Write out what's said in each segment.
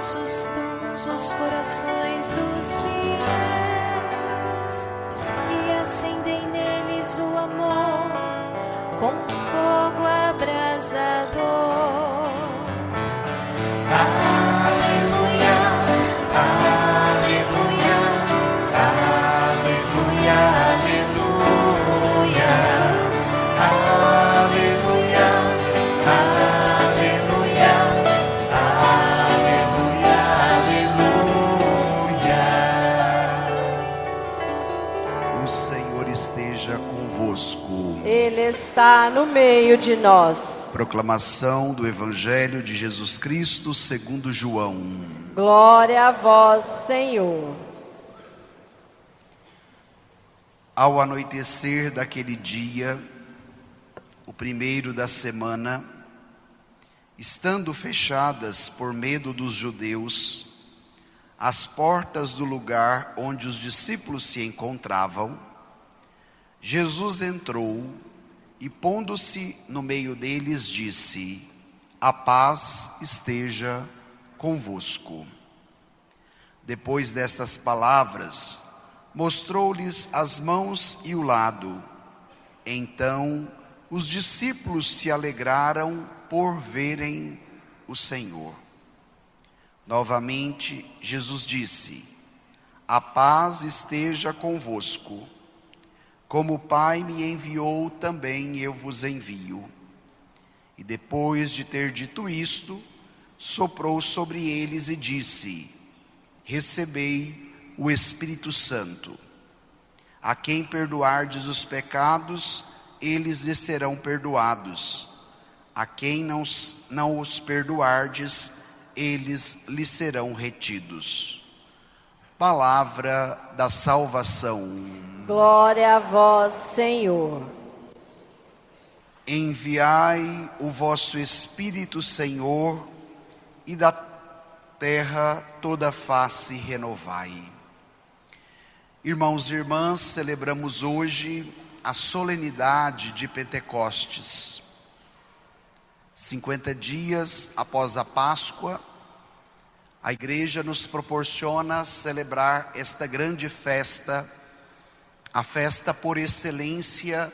vossos dons os corações dos fiéis e acendei neles o amor como um fogo abrasador. Aleluia, aleluia, aleluia, aleluia, aleluia, aleluia, aleluia, aleluia. O Senhor esteja convosco. Ele está no meio de nós. Proclamação do Evangelho de Jesus Cristo segundo João. Glória a vós, Senhor. Ao anoitecer daquele dia, o primeiro da semana, estando fechadas por medo dos judeus as portas do lugar onde os discípulos se encontravam, Jesus entrou e, pondo-se no meio deles, disse: a paz esteja convosco. Depois destas palavras, mostrou-lhes as mãos e o lado. Então os discípulos se alegraram por verem o Senhor. Novamente Jesus disse: a paz esteja convosco. Como o Pai me enviou, também eu vos envio. E depois de ter dito isto, soprou sobre eles e disse: recebei o Espírito Santo. A quem perdoardes os pecados, eles lhes serão perdoados. A quem não os perdoardes, eles lhes serão retidos. Palavra da salvação. Glória a vós, Senhor. Enviai o vosso Espírito, Senhor, e da terra toda a face renovai. Irmãos e irmãs, celebramos hoje a solenidade de Pentecostes. 50 dias após a Páscoa, a Igreja nos proporciona celebrar esta grande festa, a festa por excelência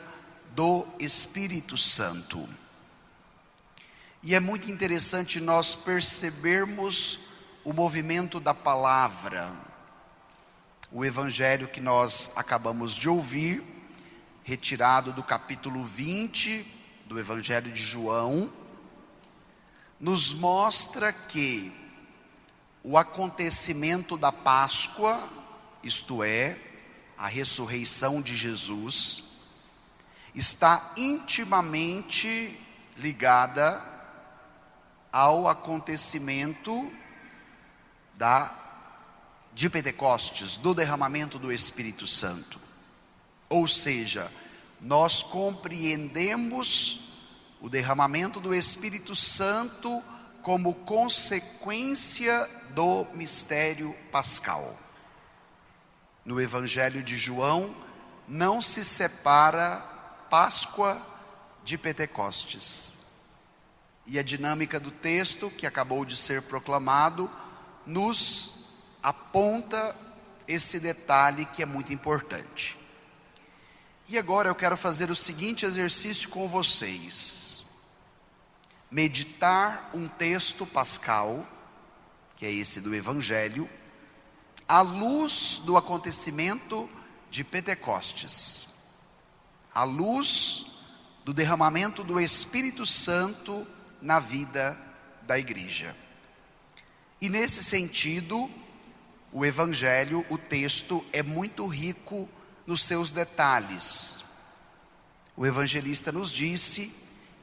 do Espírito Santo. E é muito interessante nós percebermos o movimento da palavra. O evangelho que nós acabamos de ouvir, retirado do capítulo 20 do Evangelho de João, nos mostra que o acontecimento da Páscoa, isto é, a ressurreição de Jesus, está intimamente ligada ao acontecimento de Pentecostes, do derramamento do Espírito Santo. Ou seja, nós compreendemos o derramamento do Espírito Santo como consequência do mistério pascal. No Evangelho de João, não se separa Páscoa de Pentecostes. E a dinâmica do texto, que acabou de ser proclamado, nos aponta esse detalhe que é muito importante. E agora eu quero fazer o seguinte exercício com vocês: meditar um texto pascal, que é esse do Evangelho, à luz do acontecimento de Pentecostes, à luz do derramamento do Espírito Santo na vida da igreja. E nesse sentido, o Evangelho, o texto, é muito rico nos seus detalhes. O evangelista nos disse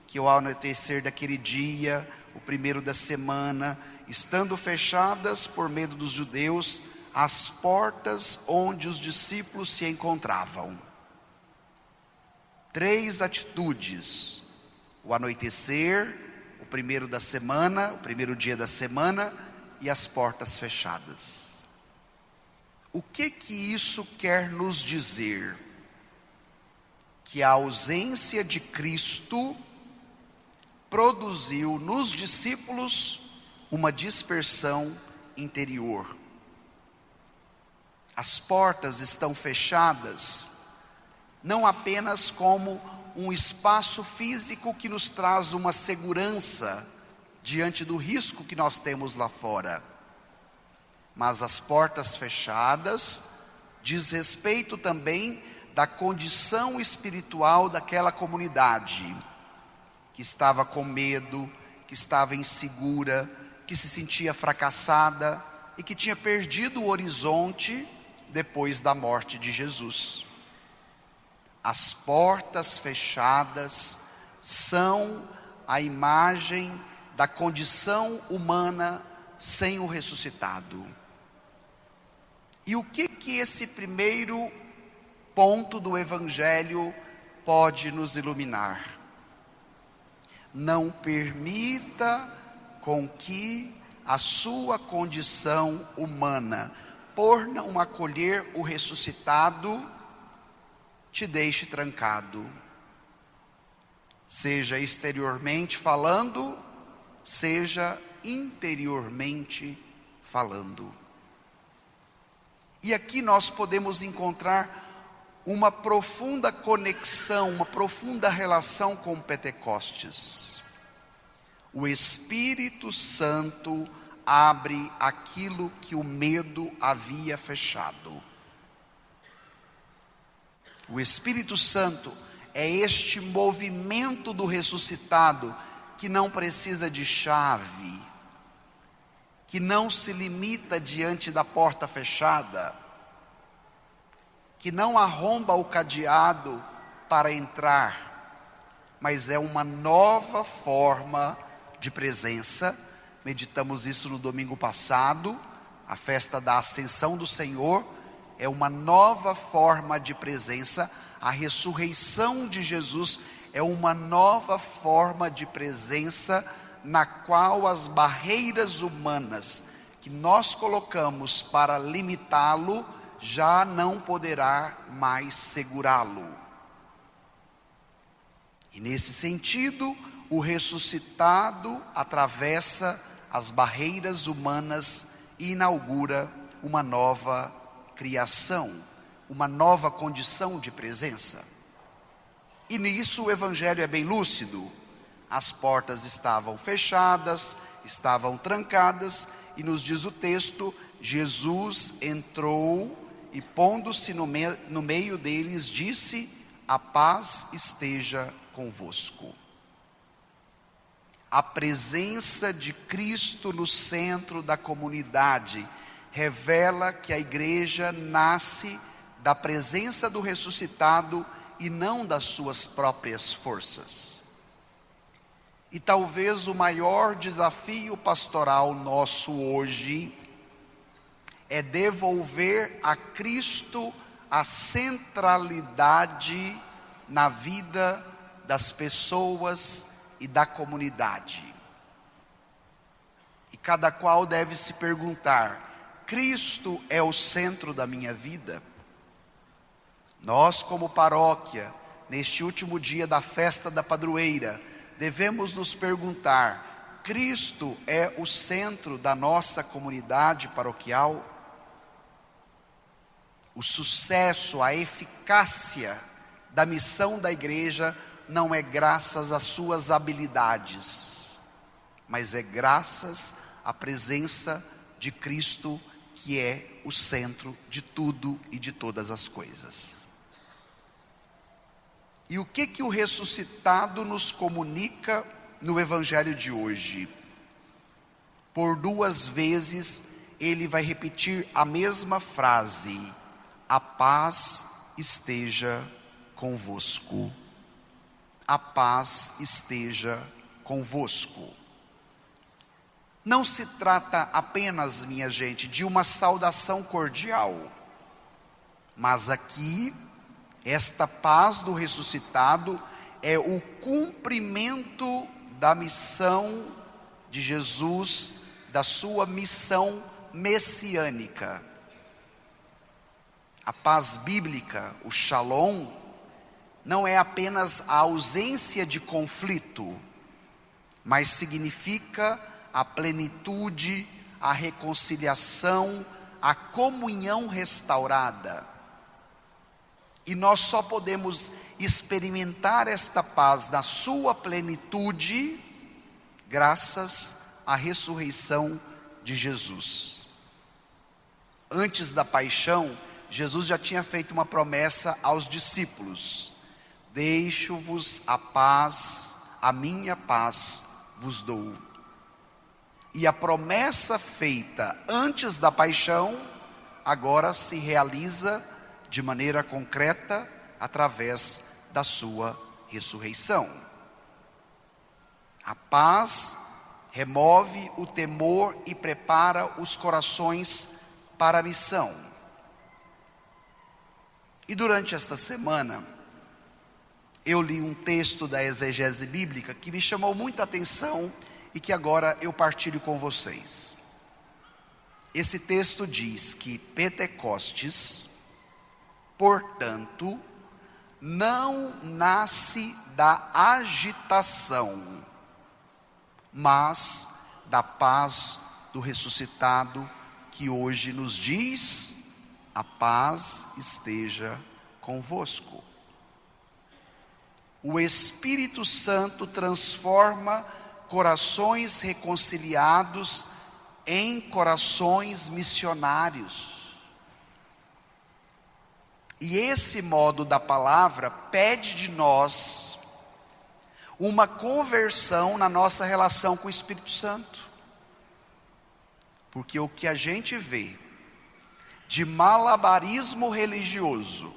que ao anoitecer daquele dia, o primeiro da semana, estando fechadas por medo dos judeus as portas onde os discípulos se encontravam. 3 atitudes: o anoitecer, o primeiro da semana, o primeiro dia da semana, e as portas fechadas. O que isso quer nos dizer? Que a ausência de Cristo produziu nos discípulos uma dispersão interior. As portas estão fechadas, não apenas como um espaço físico que nos traz uma segurança diante do risco que nós temos lá fora, mas as portas fechadas diz respeito também da condição espiritual daquela comunidade, que estava com medo, que estava insegura, que se sentia fracassada e que tinha perdido o horizonte depois da morte de Jesus. As portas fechadas são a imagem da condição humana sem o ressuscitado. E o que esse primeiro ponto do Evangelho pode nos iluminar? Não permita com que a sua condição humana, por não acolher o ressuscitado, te deixe trancado. Seja exteriormente falando, seja interiormente falando. E aqui nós podemos encontrar uma profunda conexão, uma profunda relação com Pentecostes. O Espírito Santo abre aquilo que o medo havia fechado. O Espírito Santo é este movimento do ressuscitado que não precisa de chave, que não se limita diante da porta fechada, que não arromba o cadeado para entrar, mas é uma nova forma de presença. Meditamos isso no domingo passado, a festa da Ascensão do Senhor é uma nova forma de presença. A ressurreição de Jesus é uma nova forma de presença na qual as barreiras humanas que nós colocamos para limitá-lo já não poderá mais segurá-lo. E nesse sentido, o ressuscitado atravessa as barreiras humanas e inaugura uma nova criação, uma nova condição de presença. E nisso o Evangelho é bem lúcido. As portas estavam fechadas, estavam trancadas, e nos diz o texto, Jesus entrou e pondo-se no meio deles, disse: a paz esteja convosco. A presença de Cristo no centro da comunidade revela que a igreja nasce da presença do ressuscitado e não das suas próprias forças. E talvez o maior desafio pastoral nosso hoje é devolver a Cristo a centralidade na vida das pessoas e da comunidade. E cada qual deve se perguntar: Cristo é o centro da minha vida? Nós, como paróquia, neste último dia da festa da padroeira, devemos nos perguntar: Cristo é o centro da nossa comunidade paroquial? O sucesso, a eficácia da missão da igreja não é graças às suas habilidades, mas é graças à presença de Cristo, que é o centro de tudo e de todas as coisas. E o que o ressuscitado nos comunica no Evangelho de hoje? Por 2 vezes ele vai repetir a mesma frase: a paz esteja convosco. A paz esteja convosco. Não se trata apenas, minha gente, de uma saudação cordial, mas aqui, esta paz do ressuscitado é o cumprimento da missão de Jesus, da sua missão messiânica. A paz bíblica, o shalom, não é apenas a ausência de conflito, mas significa a plenitude, a reconciliação, a comunhão restaurada. E nós só podemos experimentar esta paz na sua plenitude graças à ressurreição de Jesus. Antes da paixão, Jesus já tinha feito uma promessa aos discípulos: deixo-vos a paz, a minha paz vos dou. E a promessa feita antes da paixão, agora se realiza de maneira concreta através da sua ressurreição. A paz remove o temor e prepara os corações para a missão. E durante esta semana, eu li um texto da exegese bíblica que me chamou muita atenção e que agora eu partilho com vocês. Esse texto diz que Pentecostes, portanto, não nasce da agitação, mas da paz do ressuscitado, que hoje nos diz: a paz esteja convosco. O Espírito Santo transforma corações reconciliados em corações missionários. E esse modo da palavra pede de nós uma conversão na nossa relação com o Espírito Santo. Porque o que a gente vê de malabarismo religioso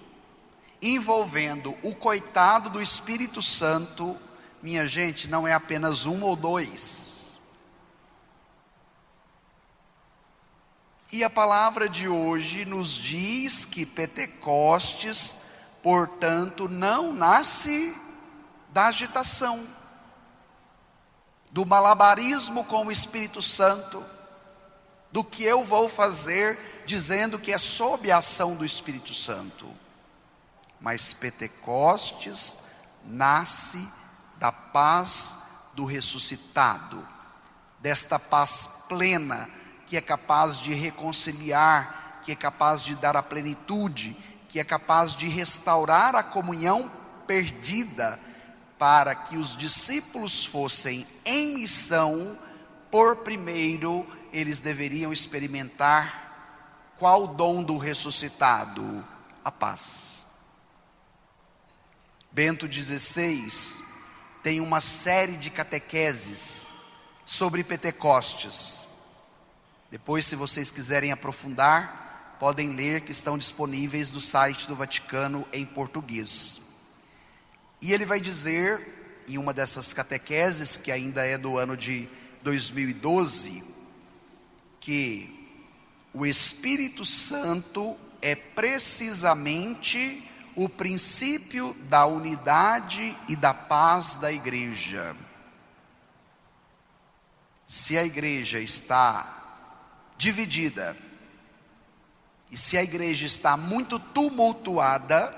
envolvendo o coitado do Espírito Santo, minha gente, não é apenas um ou dois. E a palavra de hoje nos diz que Pentecostes, portanto, não nasce da agitação, do malabarismo com o Espírito Santo, do que eu vou fazer dizendo que é sob a ação do Espírito Santo. Mas Pentecostes nasce da paz do ressuscitado, desta paz plena que é capaz de reconciliar, que é capaz de dar a plenitude, que é capaz de restaurar a comunhão perdida, para que os discípulos fossem em missão. Por primeiro, eles deveriam experimentar qual dom do ressuscitado? A paz. Bento XVI tem uma série de catequeses sobre Pentecostes. Depois, se vocês quiserem aprofundar, podem ler, que estão disponíveis no site do Vaticano em português. E ele vai dizer, em uma dessas catequeses, que ainda é do ano de 2012, que o Espírito Santo é precisamente o princípio da unidade e da paz da igreja. Se a igreja está dividida, e se a igreja está muito tumultuada,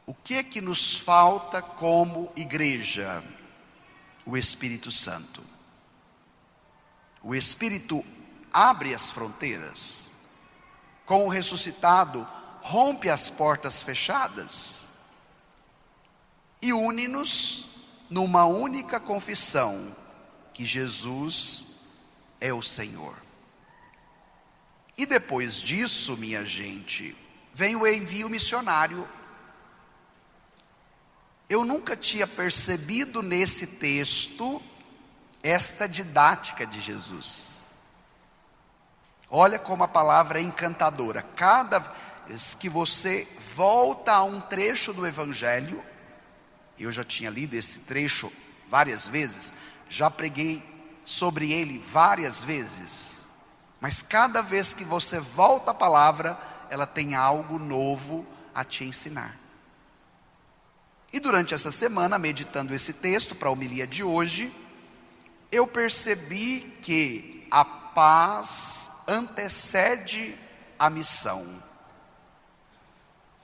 o que é que nos falta como igreja? O Espírito Santo. O Espírito abre as fronteiras. Com o ressuscitado, rompe as portas fechadas e une-nos numa única confissão, que Jesus é o Senhor. E depois disso, minha gente, vem o envio missionário. Eu nunca tinha percebido nesse texto esta didática de Jesus. Olha como a palavra é encantadora. Cada vez que você volta a um trecho do Evangelho, eu já tinha lido esse trecho várias vezes, já preguei sobre ele várias vezes, mas cada vez que você volta à palavra, ela tem algo novo a te ensinar. E durante essa semana, meditando esse texto para a homilia de hoje, eu percebi que a paz antecede a missão.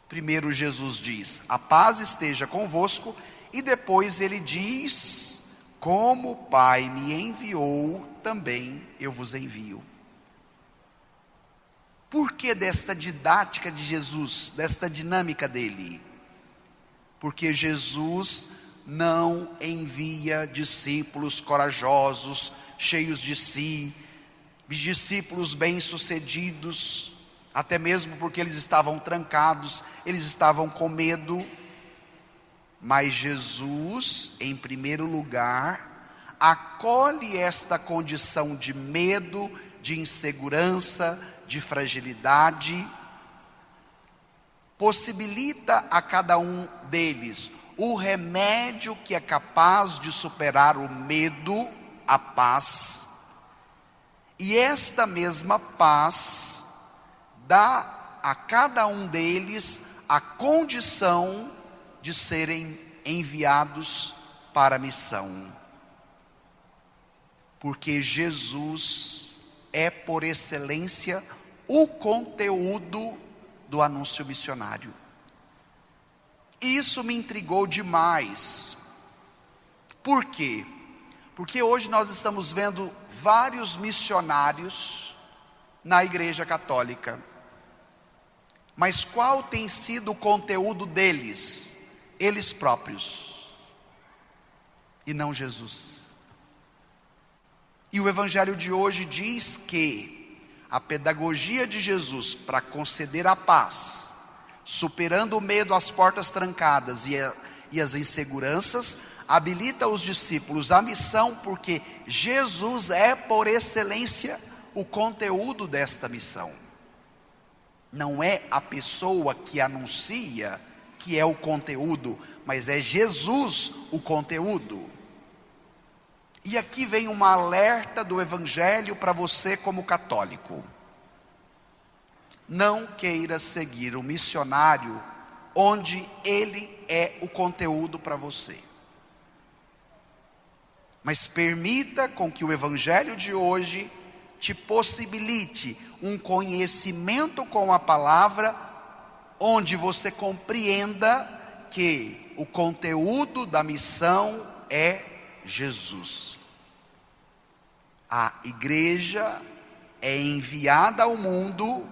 Primeiro Jesus diz: a paz esteja convosco, e depois ele diz como o Pai me enviou, também eu vos envio. Por que desta didática de Jesus, desta dinâmica dele? Porque Jesus não envia discípulos corajosos, cheios de si, discípulos bem-sucedidos, até mesmo porque eles estavam trancados, eles estavam com medo. Mas Jesus, em primeiro lugar, acolhe esta condição de medo, de insegurança, de fragilidade, possibilita a cada um deles o remédio que é capaz de superar o medo, a paz. E esta mesma paz dá a cada um deles a condição de serem enviados para a missão. Porque Jesus é, por excelência, o conteúdo do anúncio missionário. E isso me intrigou demais. Por quê? Porque hoje nós estamos vendo vários missionários na Igreja Católica. Mas qual tem sido o conteúdo deles? Eles próprios. E não Jesus. E o Evangelho de hoje diz que a pedagogia de Jesus para conceder a paz, superando o medo, as portas trancadas e as inseguranças, habilita os discípulos à missão, porque Jesus é, por excelência, o conteúdo desta missão. Não é a pessoa que anuncia que é o conteúdo, mas é Jesus o conteúdo. E aqui vem um alerta do Evangelho para você como católico. Não queira seguir o missionário onde ele é o conteúdo para você. Mas permita com que o Evangelho de hoje te possibilite um conhecimento com a palavra, onde você compreenda que o conteúdo da missão é Jesus. A igreja é enviada ao mundo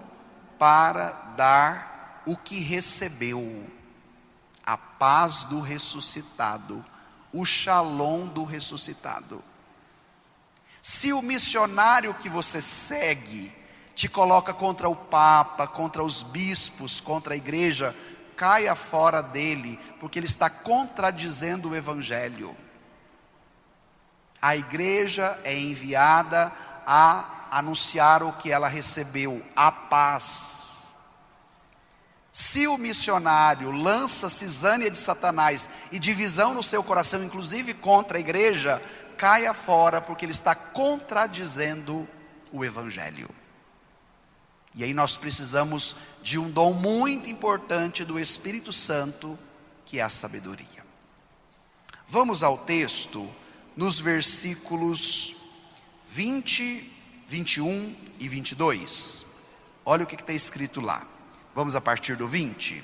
para dar o que recebeu: a paz do ressuscitado, o shalom do ressuscitado. Se o missionário que você segue te coloca contra o Papa, contra os bispos, contra a igreja, caia fora dele, porque ele está contradizendo o Evangelho. A igreja é enviada a anunciar o que ela recebeu, a paz. Se o missionário lança cisânia de Satanás e divisão no seu coração, inclusive contra a igreja, caia fora, porque ele está contradizendo o Evangelho. E aí nós precisamos de um dom muito importante do Espírito Santo, que é a sabedoria. Vamos ao texto, nos versículos 20, 21 e 22. Olha o que está escrito lá. Vamos a partir do 20.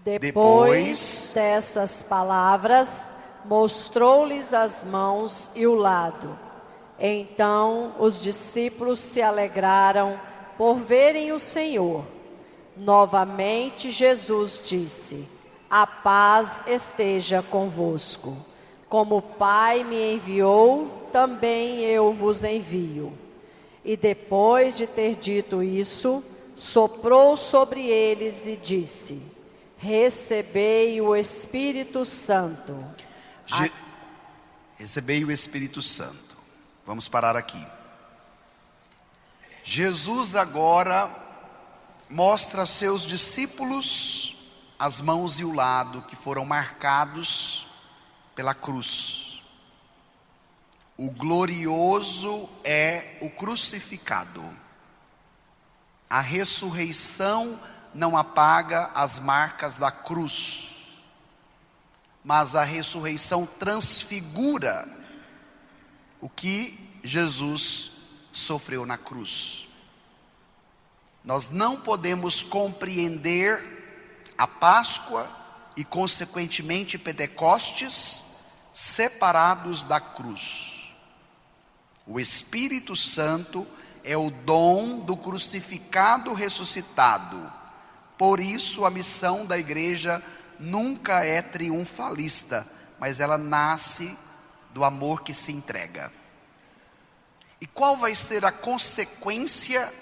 Depois dessas palavras, mostrou-lhes as mãos e o lado. Então os discípulos se alegraram por verem o Senhor. Novamente Jesus disse: a paz esteja convosco. Como o Pai me enviou, também eu vos envio. E depois de ter dito isso, soprou sobre eles e disse: recebei o Espírito Santo. Recebei o Espírito Santo. Vamos parar aqui. Jesus agora mostra a seus discípulos as mãos e o lado que foram marcados pela cruz. O glorioso é o crucificado. A ressurreição não apaga as marcas da cruz, mas a ressurreição transfigura o que Jesus sofreu na cruz. Nós não podemos compreender a Páscoa e consequentemente Pentecostes separados da cruz. O Espírito Santo é o dom do crucificado ressuscitado. Por isso a missão da igreja nunca é triunfalista, mas ela nasce do amor que se entrega. E qual vai ser a consequência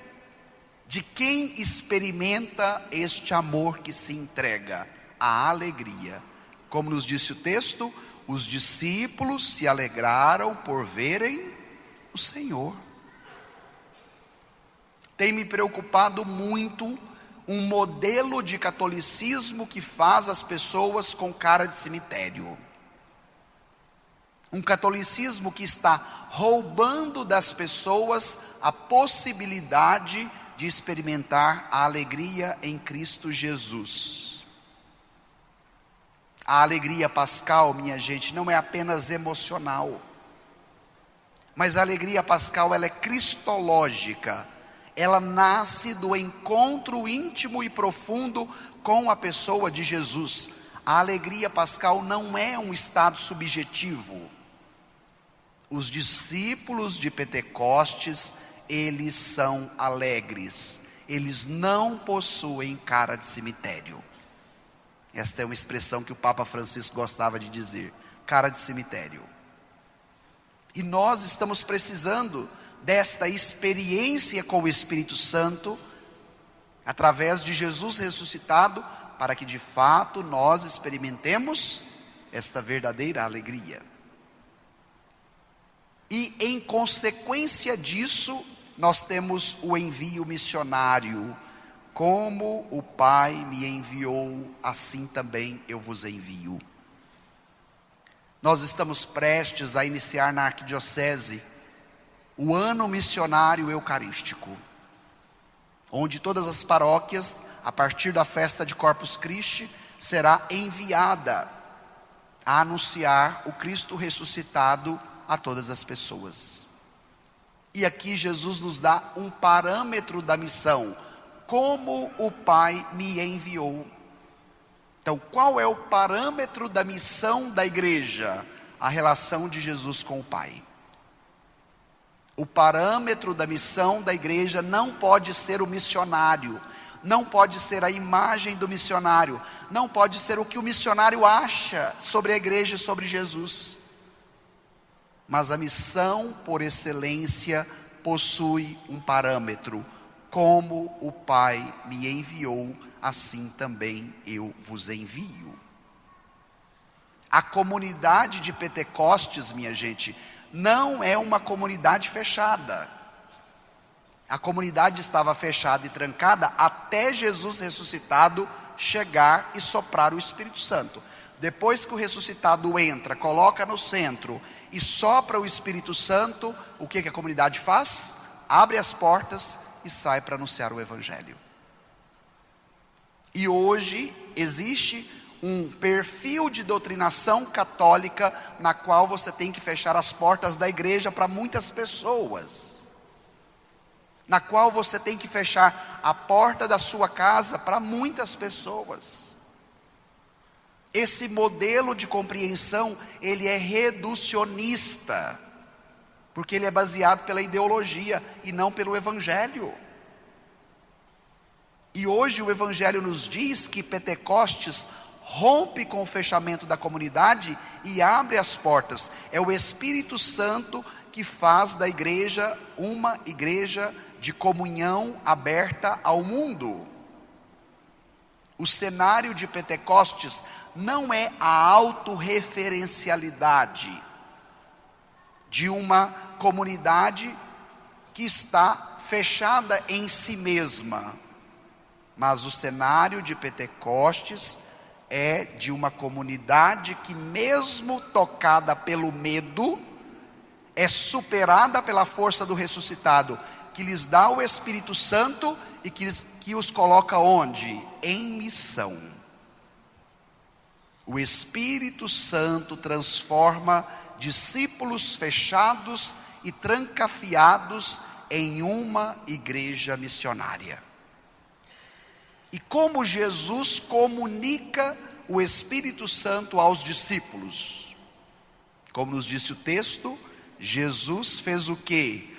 de quem experimenta este amor que se entrega? A alegria. Como nos disse o texto, os discípulos se alegraram por verem o Senhor. Tem me preocupado muito um modelo de catolicismo que faz as pessoas com cara de cemitério. Um catolicismo que está roubando das pessoas a possibilidade de experimentar a alegria em Cristo Jesus. A alegria pascal, minha gente, não é apenas emocional, mas a alegria pascal, ela é cristológica. Ela nasce do encontro íntimo e profundo com a pessoa de Jesus. A alegria pascal não é um estado subjetivo. Os discípulos de Pentecostes, eles são alegres. Eles não possuem cara de cemitério. Esta é uma expressão que o Papa Francisco gostava de dizer, cara de cemitério. E nós estamos precisando desta experiência com o Espírito Santo, através de Jesus ressuscitado, para que de fato nós experimentemos esta verdadeira alegria. E em consequência disso, nós temos o envio missionário. Como o Pai me enviou, assim também eu vos envio. Nós estamos prestes a iniciar na arquidiocese o ano missionário eucarístico, onde todas as paróquias, a partir da festa de Corpus Christi, será enviada a anunciar o Cristo ressuscitado a todas as pessoas. E aqui Jesus nos dá um parâmetro da missão, como o Pai me enviou. Então, qual é o parâmetro da missão da igreja? A relação de Jesus com o Pai. O parâmetro da missão da igreja não pode ser o missionário, não pode ser a imagem do missionário, não pode ser o que o missionário acha sobre a igreja e sobre Jesus. Mas a missão por excelência possui um parâmetro: como o Pai me enviou, assim também eu vos envio. A comunidade de Pentecostes, minha gente, não é uma comunidade fechada. A comunidade estava fechada e trancada até Jesus ressuscitado chegar e soprar o Espírito Santo. Depois que o ressuscitado entra, coloca no centro e sopra o Espírito Santo, o que a comunidade faz? Abre as portas e sai para anunciar o Evangelho. E hoje existe um perfil de doutrinação católica na qual você tem que fechar as portas da igreja para muitas pessoas, na qual você tem que fechar a porta da sua casa para muitas pessoas. Esse modelo de compreensão, ele é reducionista, porque ele é baseado pela ideologia e não pelo Evangelho. E hoje o Evangelho nos diz que Pentecostes rompe com o fechamento da comunidade e abre as portas. É o Espírito Santo que faz da igreja uma igreja de comunhão aberta ao mundo. O cenário de Pentecostes não é a autorreferencialidade de uma comunidade que está fechada em si mesma, mas o cenário de Pentecostes é de uma comunidade que, mesmo tocada pelo medo, é superada pela força do ressuscitado, que lhes dá o Espírito Santo e que os coloca onde? Em missão. O Espírito Santo transforma discípulos fechados e trancafiados em uma igreja missionária. E como Jesus comunica o Espírito Santo aos discípulos? Como nos disse o texto, Jesus fez o quê?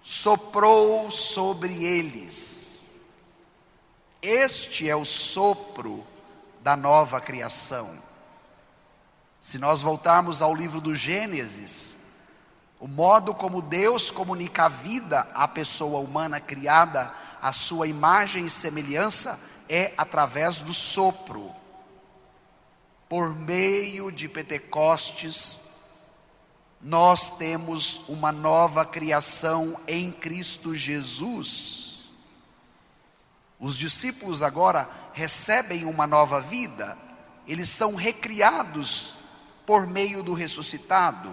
Soprou sobre eles. Este é o sopro da nova criação. Se nós voltarmos ao livro do Gênesis, o modo como Deus comunica a vida à pessoa humana criada à sua imagem e semelhança é através do sopro. Por meio de Pentecostes, nós temos uma nova criação em Cristo Jesus. Os discípulos agora recebem uma nova vida, eles são recriados por meio do ressuscitado,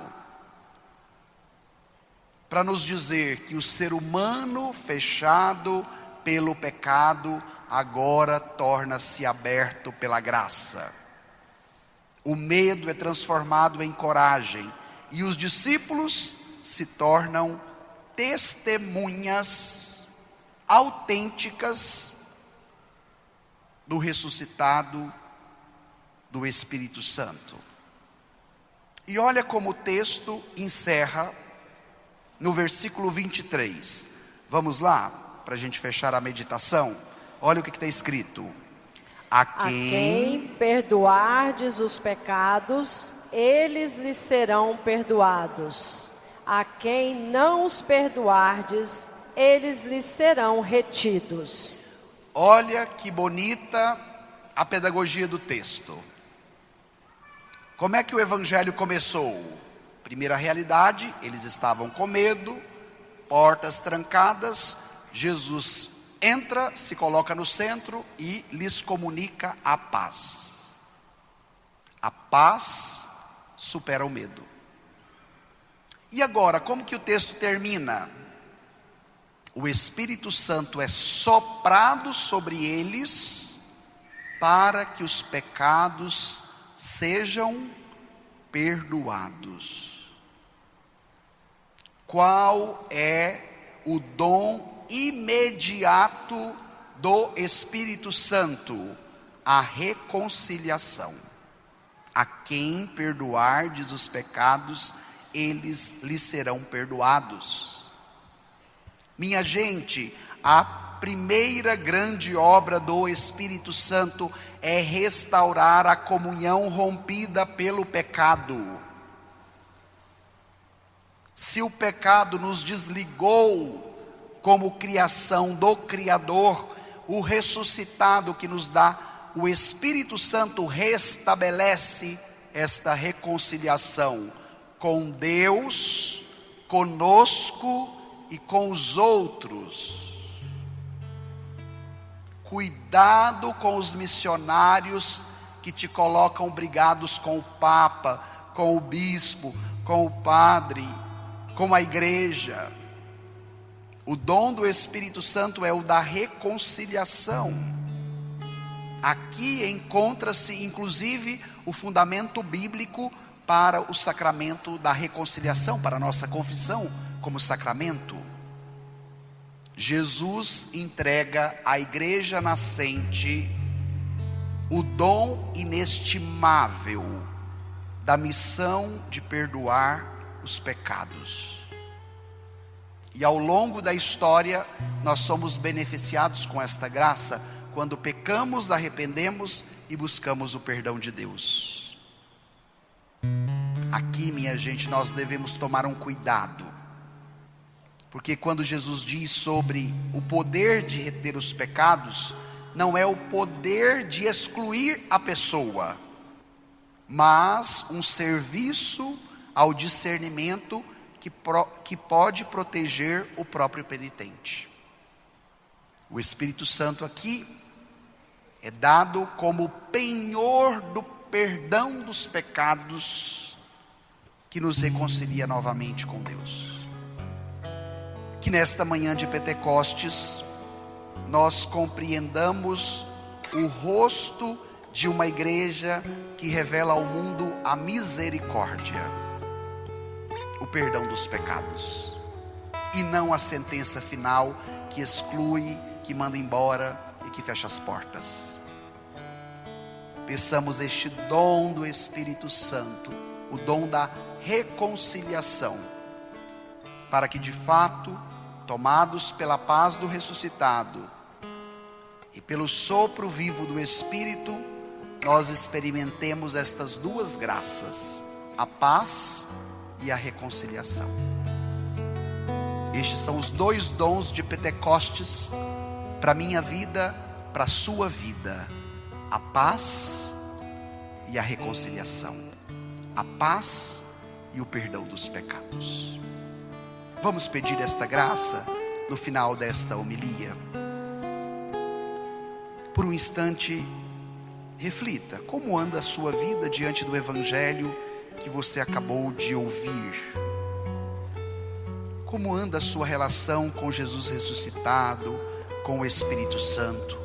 para nos dizer que o ser humano fechado pelo pecado agora torna-se aberto pela graça. O medo é transformado em coragem e os discípulos se tornam testemunhas autênticas do ressuscitado do Espírito Santo. E olha como o texto encerra no versículo 23. Vamos lá, para a gente fechar a meditação. Olha o que está escrito. A quem perdoardes os pecados, eles lhes serão perdoados. A quem não os perdoardes, eles lhes serão retidos. Olha que bonita a pedagogia do texto. Como é que o evangelho começou? Primeira realidade, eles estavam com medo, portas trancadas, Jesus entra, se coloca no centro e lhes comunica a paz. A paz supera o medo. E agora, como que o texto termina? O Espírito Santo é soprado sobre eles para que os pecados sejam perdoados. Qual é o dom imediato do Espírito Santo? A reconciliação. A quem perdoardes os pecados, eles lhes serão perdoados. Minha gente, a primeira grande obra do Espírito Santo é restaurar a comunhão rompida pelo pecado. Se o pecado nos desligou como criação do Criador, o ressuscitado que nos dá o Espírito Santo restabelece esta reconciliação com Deus, conosco e com os outros. Cuidado com os missionários que te colocam brigados com o Papa, com o Bispo, com o Padre, com a Igreja. O dom do Espírito Santo é o da reconciliação. Aqui encontra-se inclusive o fundamento bíblico para o sacramento da reconciliação, para a nossa confissão como sacramento. Jesus entrega à igreja nascente o dom inestimável da missão de perdoar os pecados. E ao longo da história, nós somos beneficiados com esta graça, quando pecamos, arrependemos e buscamos o perdão de Deus. Aqui, minha gente, nós devemos tomar um cuidado. Porque quando Jesus diz sobre o poder de reter os pecados, não é o poder de excluir a pessoa, mas um serviço ao discernimento que pode proteger o próprio penitente. O Espírito Santo aqui é dado como penhor do perdão dos pecados, que nos reconcilia novamente com Deus. Que nesta manhã de Pentecostes, nós compreendamos o rosto de uma igreja que revela ao mundo a misericórdia, o perdão dos pecados, e não a sentença final que exclui, que manda embora e que fecha as portas. peçamos este dom do Espírito Santo, o dom da reconciliação, para que de fato, tomados pela paz do ressuscitado e pelo sopro vivo do Espírito, nós experimentemos estas duas graças, a paz e a reconciliação. Estes são os dois dons de Pentecostes para a minha vida, para a sua vida: a paz e a reconciliação, a paz e o perdão dos pecados. Vamos pedir esta graça no final desta homilia. Por um instante, reflita como anda a sua vida diante do Evangelho que você acabou de ouvir. Como anda a sua relação com Jesus ressuscitado, com o Espírito Santo?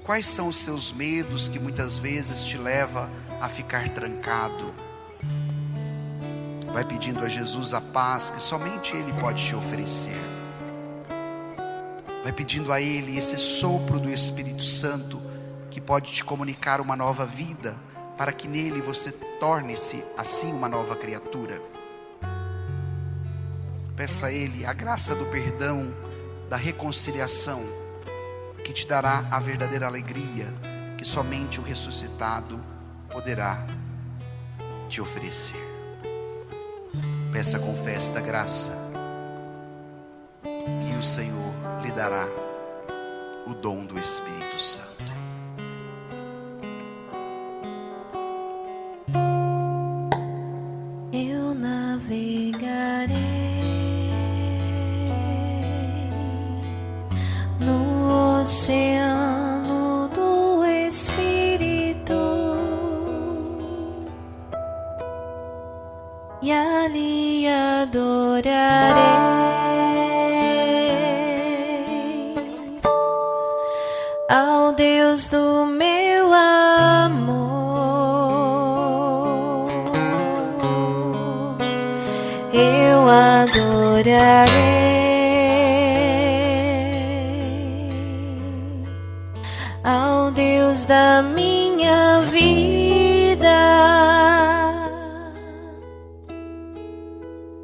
Quais são os seus medos que muitas vezes te levam a ficar trancado? Vai pedindo a Jesus a paz que somente Ele pode te oferecer. Vai pedindo a Ele esse sopro do Espírito Santo que pode te comunicar uma nova vida, para que nele você torne-se assim uma nova criatura. Peça a Ele a graça do perdão, da reconciliação, que te dará a verdadeira alegria que somente o ressuscitado poderá te oferecer. Peça com fé esta graça e o Senhor lhe dará o dom do Espírito Santo. Eu navegarei no oceano do Espírito e ali adorarei ao Deus do meu amor. Eu adorarei ao Deus da minha vida,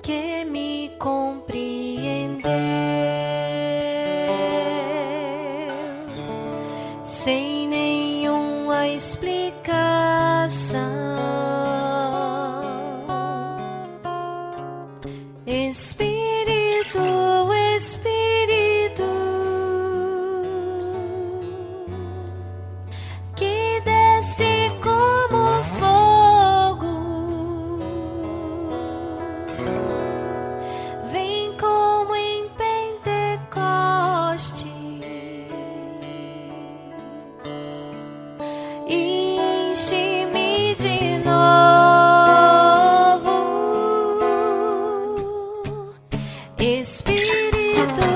que me compreendeu sem nenhuma explicação. Espírito, Espírito, que desce como fogo, vem como em Pentecostes e enche-me de novo. Espírito,